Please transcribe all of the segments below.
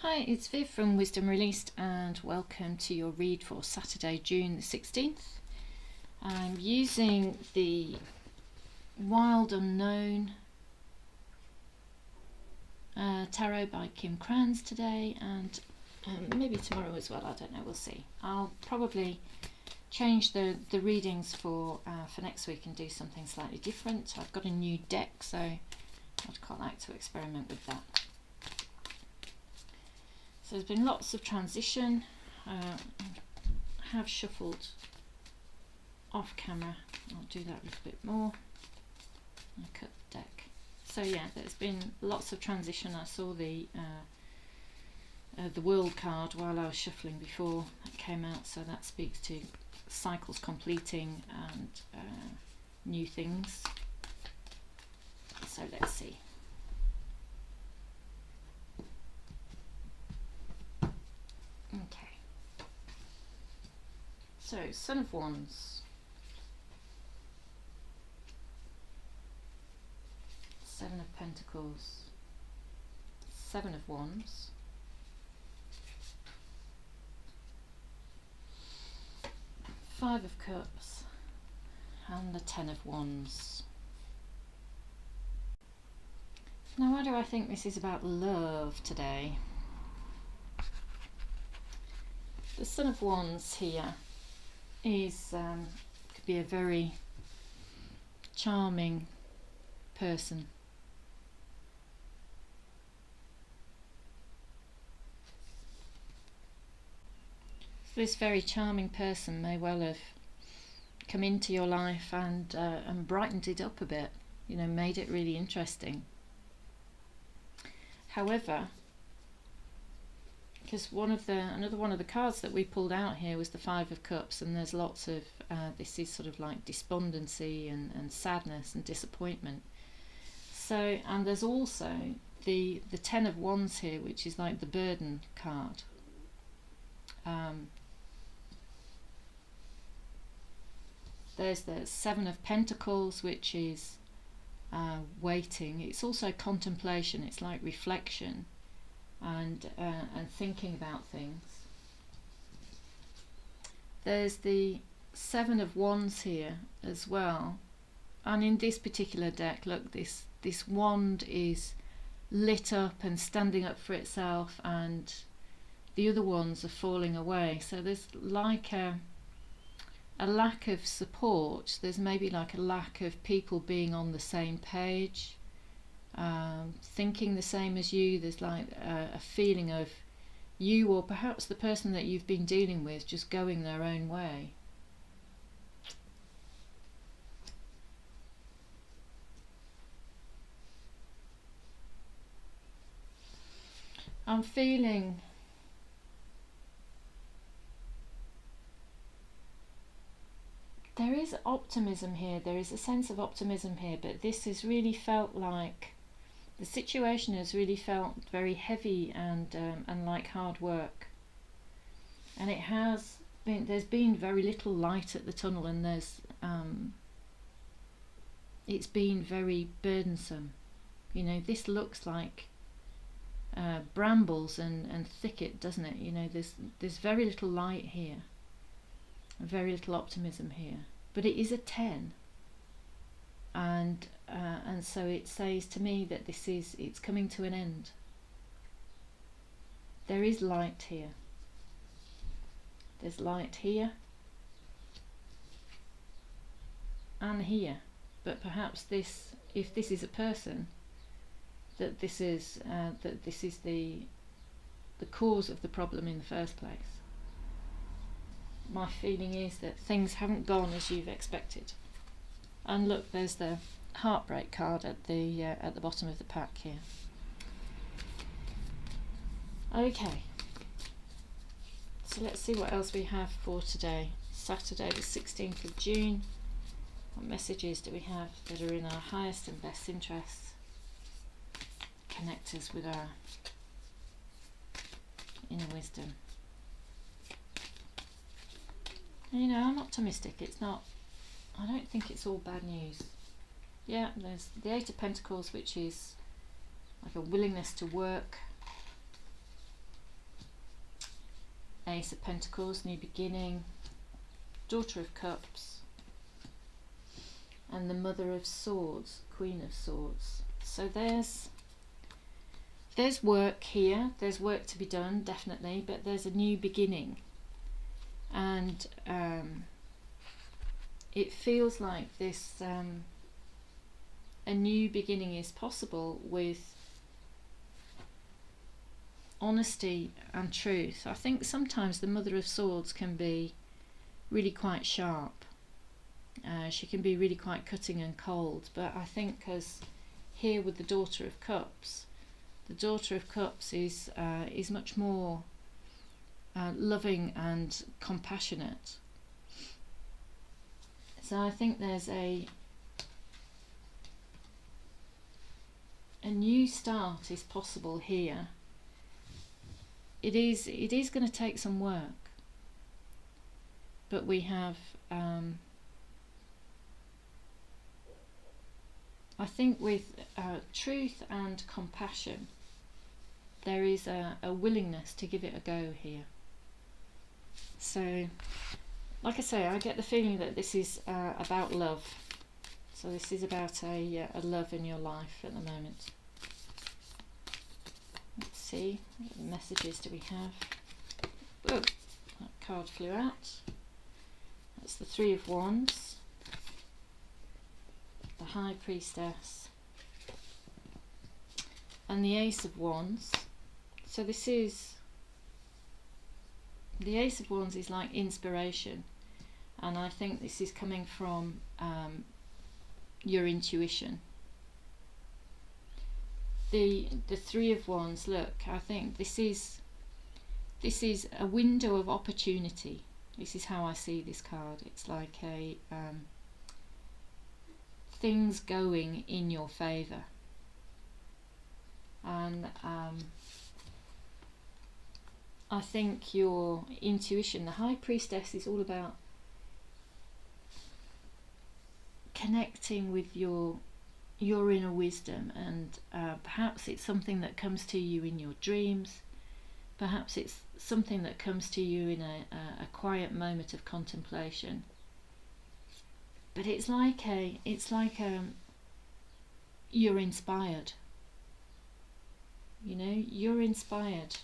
Hi, it's Viv from Wisdom Released and welcome to your read for Saturday, June the 16th. I'm using the Wild Unknown Tarot by Kim Krans today and maybe tomorrow as well, I don't know, we'll see. I'll probably change the readings for next week and do something slightly different. I've got a new deck, so I'd quite like to experiment with that. So there's been lots of transition. I have shuffled off camera. I'll do that a little bit more. I cut the deck. So yeah, there's been lots of transition. I saw the world card while I was shuffling before that came out, so that speaks to cycles completing and new things. So let's see. Okay. So, Son of Wands. Seven of Pentacles. Seven of Wands. Five of Cups. And the Ten of Wands. Now, why do I think this is about love today? The Son of Wands here is could be a very charming person. This very charming person may well have come into your life and brightened it up a bit, you know, made it really interesting. However, because another one of the cards that we pulled out here was the Five of Cups, and there's lots of this is sort of like despondency and sadness and disappointment. So, and there's also the Ten of Wands here, which is like the burden card. There's the Seven of Pentacles, which is waiting. It's also contemplation. It's like reflection and thinking about things. There's the Seven of Wands here as well, and in this particular deck, look, this wand is lit up and standing up for itself, and the other ones are falling away. So there's like a lack of support. There's maybe like a lack of people being on the same page, thinking the same as you. There's like a feeling of you, or perhaps the person that you've been dealing with, just going their own way. I'm feeling there is optimism here. There is a sense of optimism here, but this has really felt like the situation has really felt very heavy and like hard work, and it has been. There's been very little light at the tunnel, and there's it's been very burdensome. You know, this looks like brambles and thicket, doesn't it? You know, there's very little light here, very little optimism here, but it is a 10, and so it says to me that it's coming to an end. There is light here. There's light here and here, but perhaps this, if this is a person, that this is the cause of the problem in the first place. My feeling is that things haven't gone as you've expected. And look, there's the heartbreak card at the bottom of the pack here. Okay, so let's see what else we have for today, Saturday the 16th of June. What messages do we have that are in our highest and best interests? Connect us with our inner wisdom. And, you know, I'm optimistic. It's not, I don't think it's all bad news. Yeah, there's the Eight of Pentacles, which is like a willingness to work, Ace of Pentacles, new beginning, Daughter of Cups, and the Mother of Swords, Queen of Swords. So there's work here, there's work to be done, definitely, but there's a new beginning. And it feels like this, a new beginning is possible with honesty and truth. I think sometimes the Mother of Swords can be really quite sharp. She can be really quite cutting and cold, but I think as here with the Daughter of Cups, the Daughter of Cups is much more loving and compassionate. So I think there's a new start is possible here. It is going to take some work, but we have I think with truth and compassion, there is a willingness to give it a go here. So, like I say, I get the feeling that this is about love. So this is about a love in your life at the moment. Let's see, what messages do we have? Oh, that card flew out. That's the Three of Wands, the High Priestess, and the Ace of Wands. So this is, the Ace of Wands is like inspiration, and I think this is coming from your intuition. The Three of Wands, look, I think this is a window of opportunity. This is how I see this card. It's like a things going in your favour, and I think your intuition, the High Priestess, is all about connecting with your inner wisdom, and perhaps it's something that comes to you in your dreams, perhaps it's something that comes to you in a quiet moment of contemplation. But it's like you're inspired. You know, you're inspired.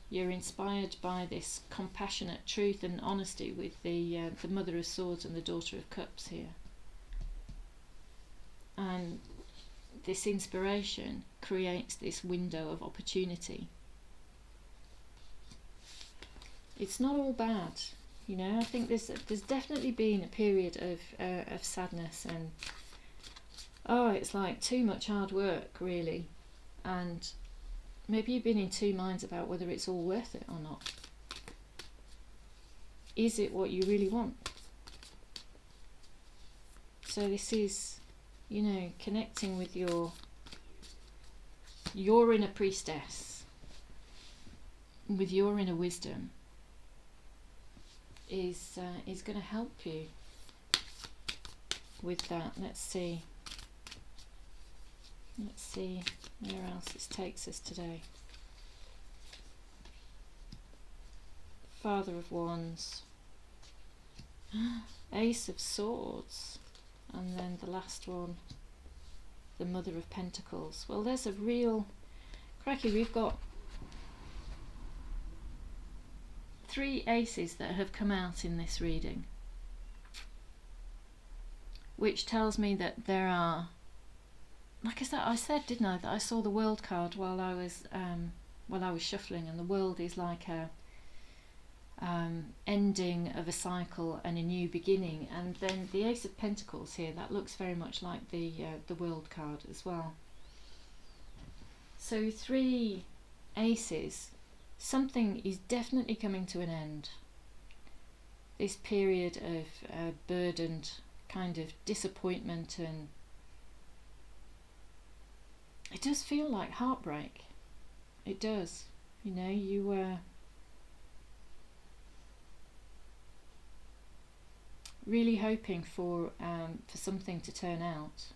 You're inspired by this compassionate truth and honesty with the Mother of Swords and the Daughter of Cups here. And this inspiration creates this window of opportunity. It's not all bad, you know. I think there's definitely been a period of sadness, and it's like too much hard work, really, and maybe you've been in two minds about whether it's all worth it or not. Is it what you really want? So this is, you know, connecting with your inner priestess, with your inner wisdom, is going to help you with that. Let's see where else this takes us today. Father of Wands, Ace of Swords, and then the last one, the Mother of Pentacles. Well, there's a real crikey. We've got 3 aces that have come out in this reading, which tells me that there are, like I said, didn't I, that I saw the World card while I was shuffling, and the World is like a ending of a cycle and a new beginning. And then the Ace of Pentacles here, that looks very much like the World card as well. So 3 aces. Something is definitely coming to an end. This period of burdened kind of disappointment, and it does feel like heartbreak. It does. You know, you were really hoping for something to turn out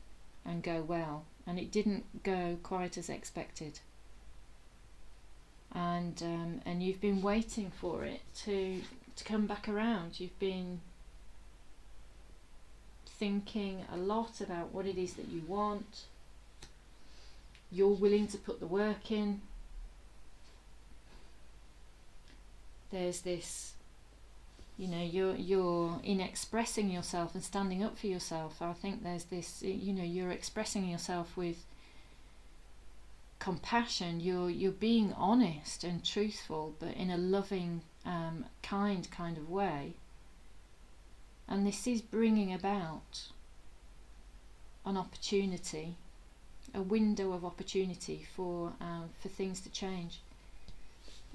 and go well, and it didn't go quite as expected. And and you've been waiting for it to come back around. You've been thinking a lot about what it is that you want. You're willing to put the work in. There's this, you know, you're in expressing yourself and standing up for yourself. I think there's this, you know, you're expressing yourself with compassion. You're being honest and truthful, but in a loving, kind of way. And this is bringing about an opportunity, a window of opportunity for things to change.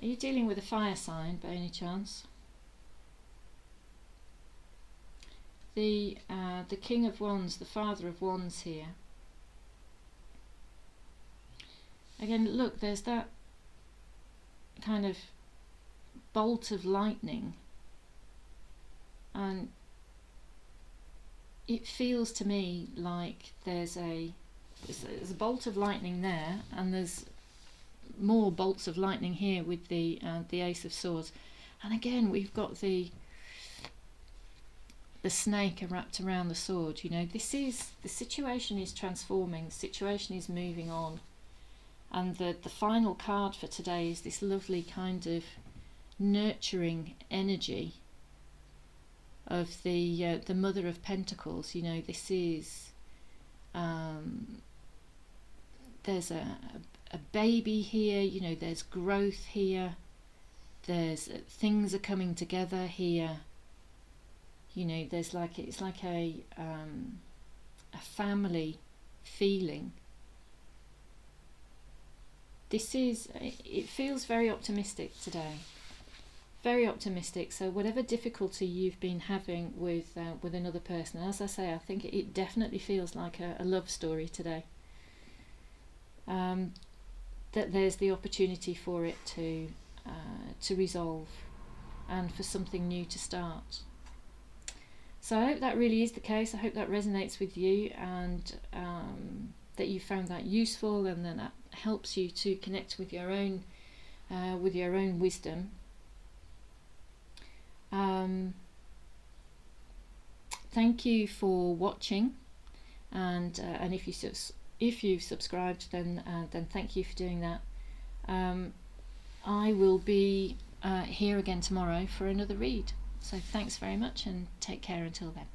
Are you dealing with a fire sign by any chance? The King of Wands, the Father of Wands here. Again, look, there's that kind of bolt of lightning, and it feels to me like there's a bolt of lightning there, and there's more bolts of lightning here with the Ace of Swords. And again, we've got the snake wrapped around the sword. You know, the situation is transforming, the situation is moving on. And the final card for today is this lovely kind of nurturing energy of the Mother of Pentacles. You know, this is there's a baby here. You know, there's growth here. There's things are coming together here. You know, there's like it's like a family feeling. It feels very optimistic today. Very optimistic. So whatever difficulty you've been having with another person, as I say, I think it definitely feels like a love story today. That there's the opportunity for it to resolve and for something new to start. So I hope that really is the case. I hope that resonates with you, and that you found that useful, and then that helps you to connect with your own wisdom. Thank you for watching, and if you've subscribed, then thank you for doing that. I will be here again tomorrow for another read. So thanks very much, and take care until then.